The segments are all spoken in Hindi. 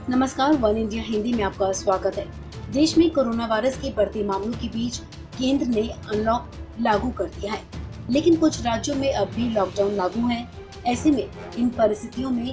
नमस्कार, वन इंडिया हिंदी में आपका स्वागत है। देश में कोरोना वायरस के बढ़ते मामलों के बीच केंद्र ने अनलॉक लागू कर दिया है, लेकिन कुछ राज्यों में अब भी लॉकडाउन लागू है। ऐसे में इन परिस्थितियों में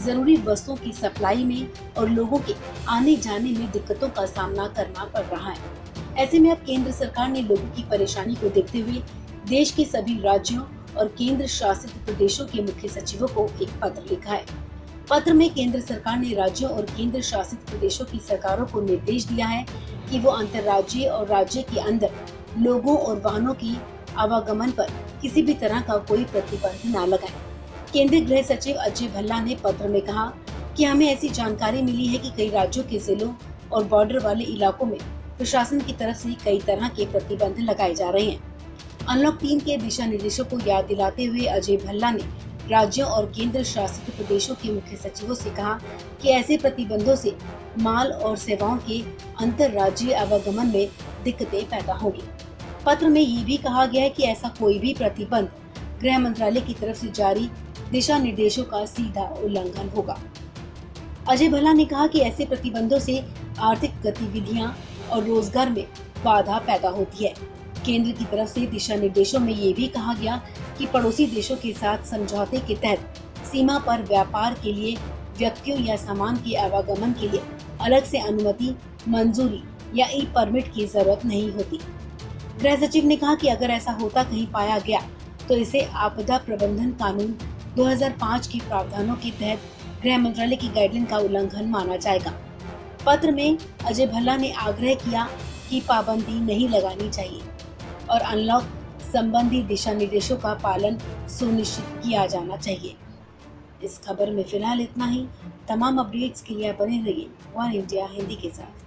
जरूरी वस्तुओं की सप्लाई में और लोगों के आने जाने में दिक्कतों का सामना करना पड़ रहा है। ऐसे में अब केंद्र सरकार ने लोगों की परेशानी को देखते हुए देश के सभी राज्यों और केंद्र शासित प्रदेशों के मुख्य सचिवों को एक पत्र लिखा है। पत्र में केंद्र सरकार ने राज्यों और केंद्र शासित प्रदेशों की सरकारों को निर्देश दिया है कि वो अंतर्राज्यीय और राज्य के अंदर लोगों और वाहनों की आवागमन पर किसी भी तरह का कोई प्रतिबंध न लगाएं। केंद्रीय गृह सचिव अजय भल्ला ने पत्र में कहा कि हमें ऐसी जानकारी मिली है कि कई राज्यों के जिलों और बॉर्डर वाले इलाकों में प्रशासन की तरफ से कई तरह के प्रतिबंध लगाए जा रहे हैं। अनलॉक 3 के दिशा निर्देशों को याद दिलाते हुए अजय भल्ला ने राज्यों और केंद्र शासित प्रदेशों के मुख्य सचिवों से कहा कि ऐसे प्रतिबंधों से माल और सेवाओं के अंतर्राज्यीय आवागमन में दिक्कतें पैदा होंगी। पत्र में ये भी कहा गया है कि ऐसा कोई भी प्रतिबंध गृह मंत्रालय की तरफ से जारी दिशा निर्देशों का सीधा उल्लंघन होगा। अजय भल्ला ने कहा कि ऐसे प्रतिबंधों से आर्थिक गतिविधियां और रोजगार में बाधा पैदा होती है। केंद्र की तरफ से दिशा निर्देशों में ये भी कहा गया कि पड़ोसी देशों के साथ समझौते के तहत सीमा पर व्यापार के लिए व्यक्तियों या सामान के आवागमन के लिए अलग से अनुमति, मंजूरी या ई परमिट की जरूरत नहीं होती। गृह सचिव ने कहा कि अगर ऐसा होता कहीं पाया गया तो इसे आपदा प्रबंधन कानून 2005 के प्रावधानों के तहत गृह मंत्रालय की गाइडलाइन का उल्लंघन माना जाएगा। पत्र में अजय भल्ला ने आग्रह किया कि पाबंदी नहीं लगानी चाहिए और अनलॉक संबंधी दिशा निर्देशों का पालन सुनिश्चित किया जाना चाहिए। इस खबर में फिलहाल इतना ही। तमाम अपडेट्स के लिए बने रहिए वन इंडिया हिंदी के साथ।